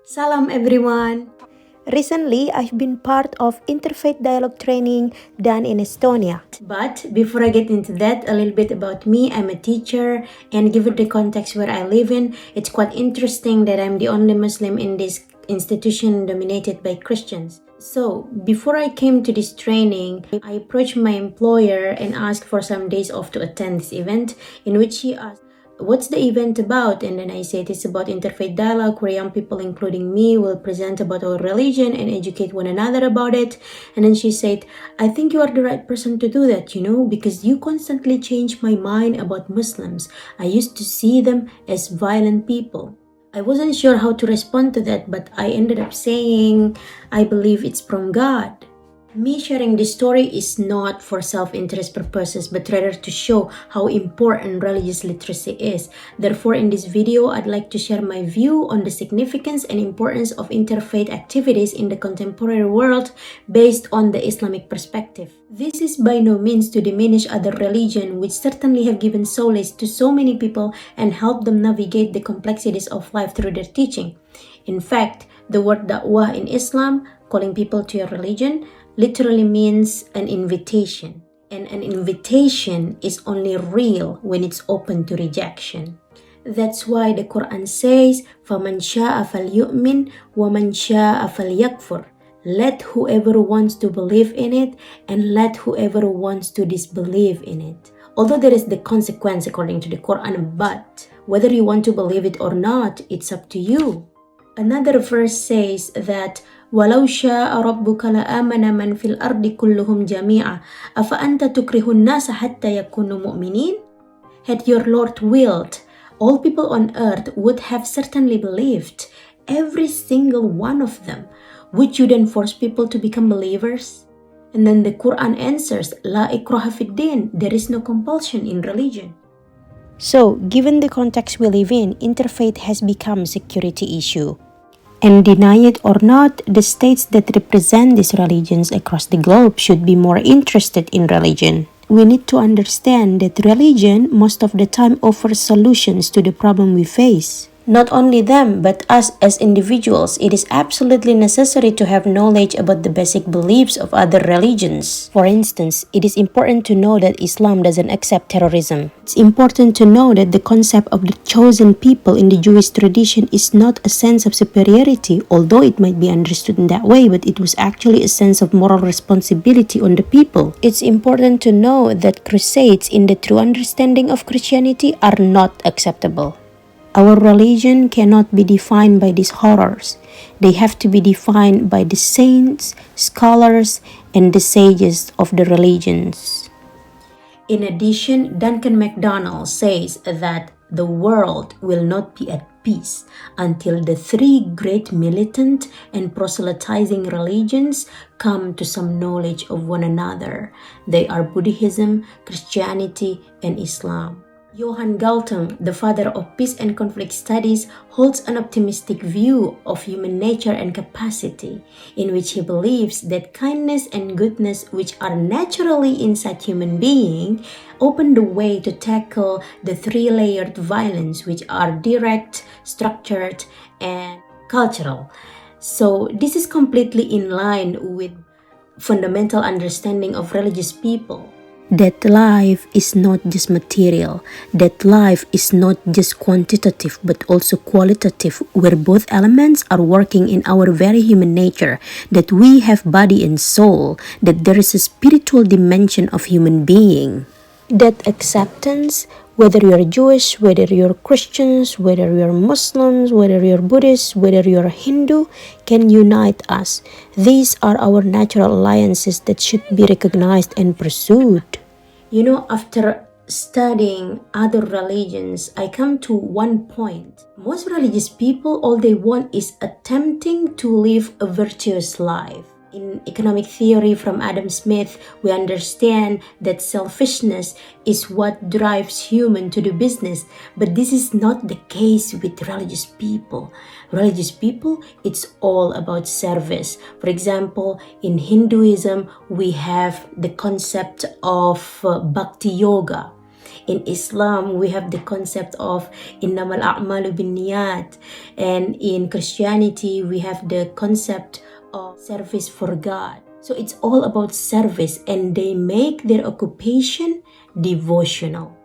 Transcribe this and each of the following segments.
Salam everyone! Recently, I've been part of interfaith dialogue training done in Estonia. But before I get into that, a little bit about me. I'm a teacher, and given the context where I live in, it's quite interesting that I'm the only Muslim in this institution dominated by Christians. So, before I came to this training, I approached my employer and asked for some days off to attend this event, in which he asked, "What's the event about?" And then I said it's about interfaith dialogue where young people, including me, will present about our religion and educate one another about it. And then she said, "I think you are the right person to do that, because you constantly change my mind about Muslims. I used to see them as violent people." I wasn't sure how to respond to that, but I ended up saying, "I believe it's from God." Me sharing this story is not for self-interest purposes, but rather to show how important religious literacy is. Therefore, in this video, I'd like to share my view on the significance and importance of interfaith activities in the contemporary world based on the Islamic perspective. This is by no means to diminish other religions, which certainly have given solace to so many people and helped them navigate the complexities of life through their teaching. In fact, the word da'wah in Islam, calling people to your religion, literally means an invitation. And an invitation is only real when it's open to rejection. That's why the Quran says, فَمَنْ شَاءَ فَلْيُؤْمِنْ وَمَنْ شَاءَ فَلْيَكْفُرْ. Let whoever wants to believe in it and let whoever wants to disbelieve in it. Although there is the consequence according to the Quran, but whether you want to believe it or not, it's up to you. Another verse says that وَلَوْ شَاءَ رَبُّكَ لَآمَنَ مَنْ فِي الْأَرْضِ كُلُّهُمْ جَمِيعًا أَفَأَنْتَ تُكْرِهُ النَّاسَ حَتَّى يَكُونُوا مُؤْمِنِينَ. Had your Lord willed, all people on earth would have certainly believed, every single one of them. Would you then force people to become believers? And then the Quran answers, لَا إِكْرَهَ فِي الدِّينِ. There is no compulsion in religion. So, given the context we live in, interfaith has become a security issue. And deny it or not, the states that represent these religions across the globe should be more interested in religion. We need to understand that religion most of the time offers solutions to the problem we face. Not only them, but us as individuals, it is absolutely necessary to have knowledge about the basic beliefs of other religions. For instance, it is important to know that Islam doesn't accept terrorism. It's important to know that the concept of the chosen people in the Jewish tradition is not a sense of superiority, although it might be understood in that way, but it was actually a sense of moral responsibility on the people. It's important to know that crusades in the true understanding of Christianity are not acceptable. Our religion cannot be defined by these horrors. They have to be defined by the saints, scholars, and the sages of the religions. In addition, Duncan MacDonald says that the world will not be at peace until the three great militant and proselytizing religions come to some knowledge of one another. They are Buddhism, Christianity, and Islam. Johann Galtung, the father of peace and conflict studies, holds an optimistic view of human nature and capacity, in which he believes that kindness and goodness, which are naturally inside human being, open the way to tackle the three-layered violence, which are direct, structured, and cultural. So this is completely in line with fundamental understanding of religious people. That life is not just material, that life is not just quantitative but also qualitative, where both elements are working in our very human nature, that we have body and soul, that there is a spiritual dimension of human being. That acceptance, whether you're Jewish, whether you're Christians, whether you're Muslims, whether you're Buddhist, whether you're Hindu, can unite us. These are our natural alliances that should be recognized and pursued. After studying other religions, I come to one point. Most religious people, all they want is attempting to live a virtuous life. In economic theory from Adam Smith, we understand that selfishness is what drives human to do business. But this is not the case with religious people. Religious people, it's all about service. For example, in Hinduism, we have the concept of Bhakti Yoga. In Islam, we have the concept of innamal a'malu binniyat, and in Christianity, we have the concept of service for God. So it's all about service, and they make their occupation devotional.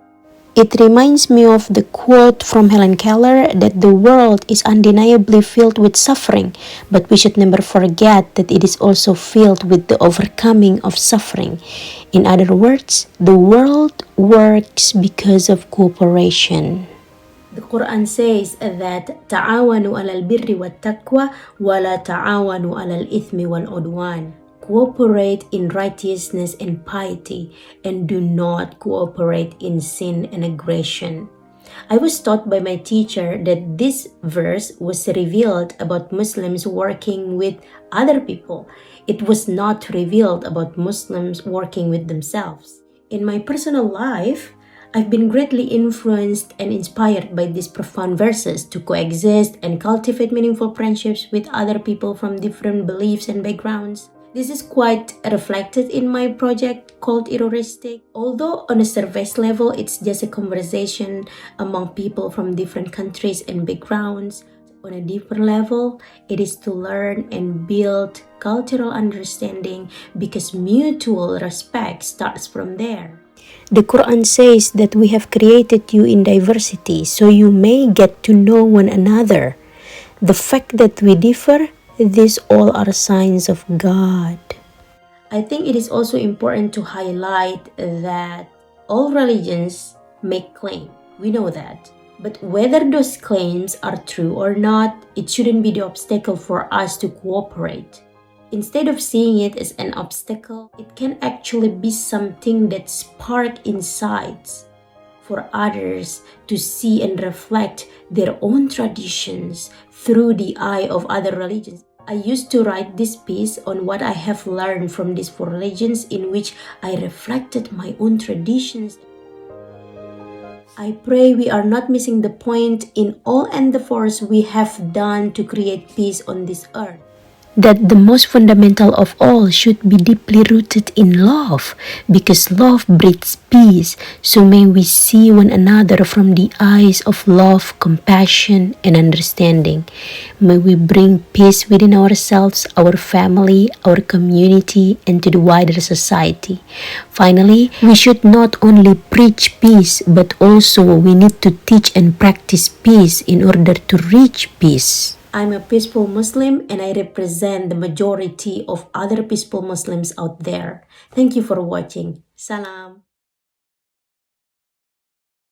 It reminds me of the quote from Helen Keller that the world is undeniably filled with suffering, but we should never forget that it is also filled with the overcoming of suffering. In other words, the world works because of cooperation. The Quran says that ta'awanu alal birri wat taqwa wa la ta'awanu alal ithmi wal udwan. Cooperate in righteousness and piety, and do not cooperate in sin and aggression. I was taught by my teacher that this verse was revealed about Muslims working with other people. It was not revealed about Muslims working with themselves. In my personal life, I've been greatly influenced and inspired by these profound verses to coexist and cultivate meaningful friendships with other people from different beliefs and backgrounds. This is quite reflected in my project called Heuristic. Although on a surface level, it's just a conversation among people from different countries and backgrounds, on a deeper level, it is to learn and build cultural understanding, because mutual respect starts from there. The Quran says that we have created you in diversity so you may get to know one another. The fact that we differ, these all are signs of God. I think it is also important to highlight that all religions make claims. We know that. But whether those claims are true or not, it shouldn't be the obstacle for us to cooperate. Instead of seeing it as an obstacle, it can actually be something that sparks insights for others to see and reflect their own traditions through the eye of other religions. I used to write this piece on what I have learned from these four religions, in which I reflected my own traditions. I pray we are not missing the point in all endeavors we have done to create peace on this earth. That the most fundamental of all should be deeply rooted in love, because love breeds peace. So may we see one another from the eyes of love, compassion, and understanding. May we bring peace within ourselves, our family, our community, and to the wider society. Finally, we should not only preach peace, but also we need to teach and practice peace in order to reach peace. I'm a peaceful Muslim, and I represent the majority of other peaceful Muslims out there. Thank you for watching. Salam.